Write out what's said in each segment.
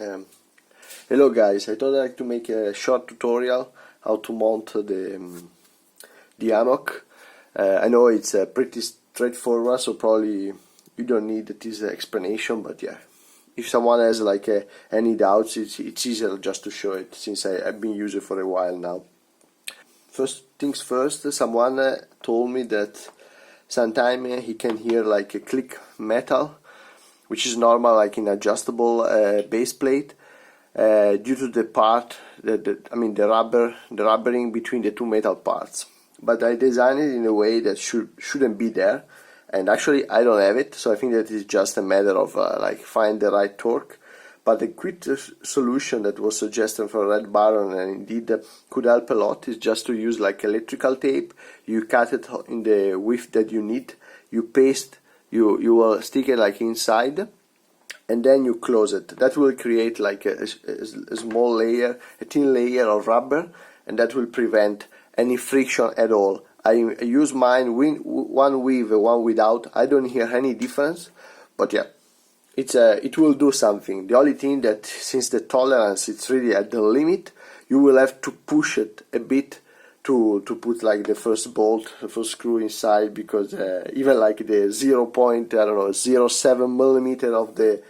Um, Hello guys, I thought I'd like to make a short tutorial how to mount the hammock. I know it's pretty straightforward, so probably you don't need this explanation, but yeah, if someone has like any doubts, it's easier just to show it since I've been using it for a while now. First things first, someone told me that sometimes he can hear like a click metal, which is normal like in adjustable base plate. Due to the part, the rubbering between the two metal parts. But I designed it in a way that shouldn't be there, and actually I don't have it, so I think that it's just a matter of like find the right torque. But the quick solution that was suggested for Red Baron, and indeed could help a lot, is just to use like electrical tape. You cut it in the width that you need, you paste, you will stick it like inside, and then you close it. That will create like a small layer, a thin layer of rubber, and that will prevent any friction at all. I use mine one with, one without. I don't hear any difference, but yeah, it will do something. The only thing that since the tolerance it's really at the limit, you will have to push it a bit to put like the first bolt, the first screw inside, because even like the 0.07 millimeter of the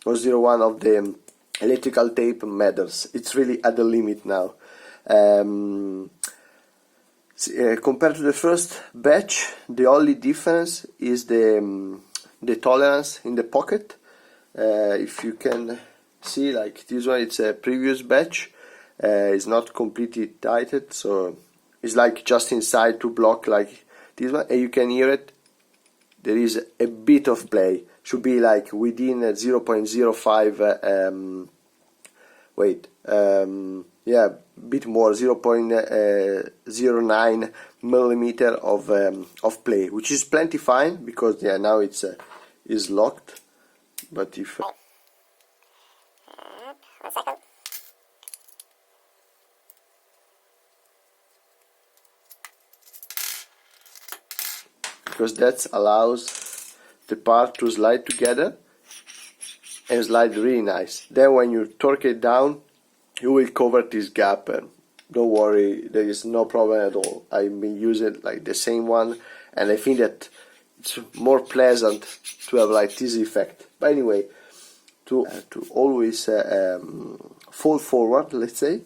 or 0.1 of the electrical tape matters. It's really at the limit now. Compared to the first batch, the only difference is the tolerance in the pocket. If you can see, like this one, it's a previous batch. It's not completely tighted, so it's like just inside to block like this one, and you can hear it. There is a bit of play. Should be like within 0.05 yeah, bit more, 0.09 millimeter of play, which is plenty fine because yeah, now it's is locked. But if 1 second. because that allows the part to slide together and slide really nice. Then when you torque it down, you will cover this gap, and don't worry, there is no problem at all. I've been using like the same one, and I think that it's more pleasant to have like this effect. But anyway, to always fall forward, let's say,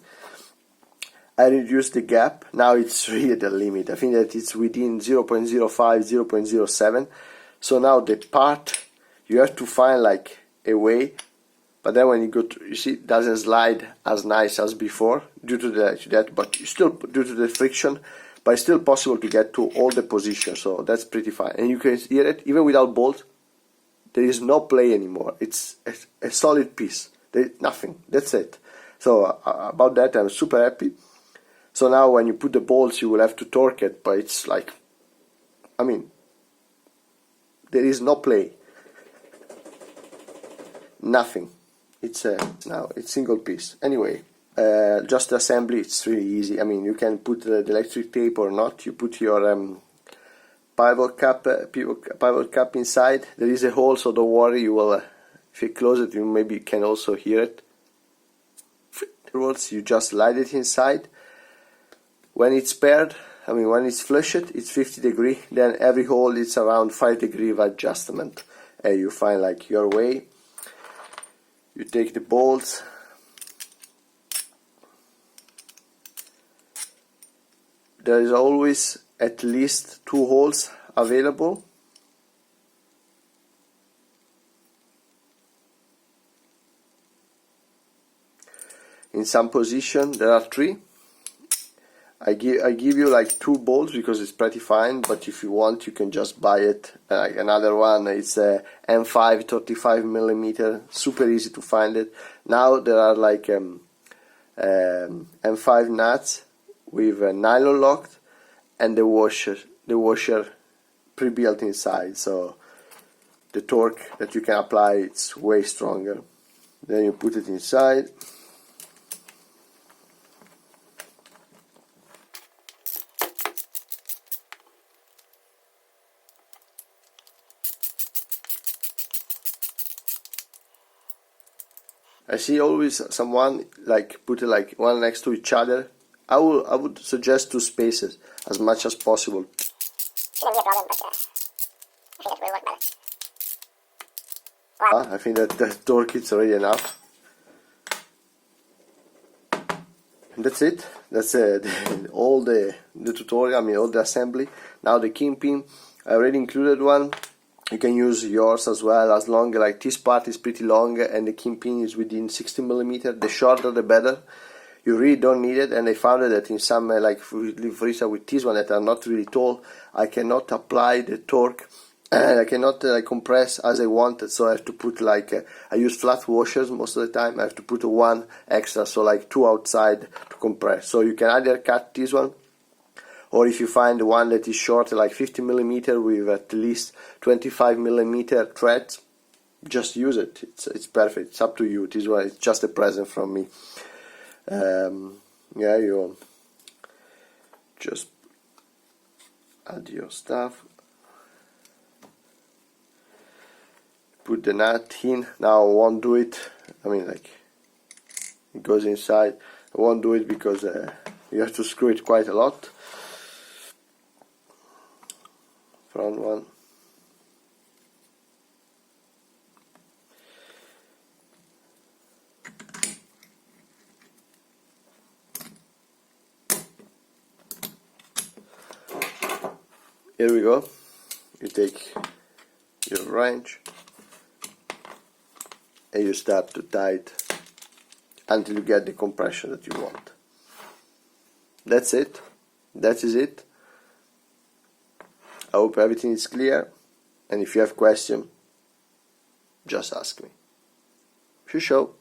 I reduced the gap. Now it's really the limit. I think that it's within 0.05, 0.07. So now the part, you have to find like a way, but then when you go to, you see, it doesn't slide as nice as before due to that, but still due to the friction, but it's still possible to get to all the positions, so that's pretty fine. And you can hear it even without bolts. There is no play anymore. It's a solid piece. There's nothing. That's it. So about that, I'm super happy. So now when you put the bolts, you will have to torque it, but it's like, I mean, there is no play. Nothing. It's now it's single piece. Anyway, just the assembly, it's really easy. I mean, you can put the electric tape or not. You put your pivot cap inside. There is a hole, so don't worry. You will, if you close it, you maybe can also hear it. Afterwards, you just slide it inside. When it's paired, I mean when it's flushed, it's 50 degrees. Then every hole is around 5 degrees of adjustment. You find like your way. You take the bolts. There is always at least 2 holes available. In some position there are 3. I give you like 2 bolts because it's pretty fine, but if you want you can just buy it. Like another one, it's a M5 35 millimeter, super easy to find it. Now there are like M5 nuts with a nylon locked and the washer pre-built inside, so the torque that you can apply it's way stronger. Then you put it inside. see always someone like put it like one next to each other. I would suggest 2 spaces as much as possible. Shouldn't be a problem, but I think it will work better. I think that the torque is already enough. And that's it. That's all the tutorial, I mean all the assembly. Now the kingpin, I already included one. You can use yours as well, as long like this part is pretty long and the kingpin is within 60 millimeter. The shorter the better. You really don't need it, and I found that in some like for instance with this one that are not really tall, I cannot apply the torque. I cannot compress as I wanted, so I have to put like I use flat washers most of the time. I have to put 1 extra, so like 2 outside to compress. So you can either cut this one, or if you find one that is short, like 50 millimeter with at least 25 millimeter threads, just use it. It's perfect. It's up to you. This one is just a present from me. Yeah, you just add your stuff. Put the nut in. Now I won't do it. I mean, like it goes inside. I won't do it because you have to screw it quite a lot. Front one. Here we go. You take your wrench and you start to tight until you get the compression that you want. That's it. That is it. I hope everything is clear, and if you have questions, just ask me. Show.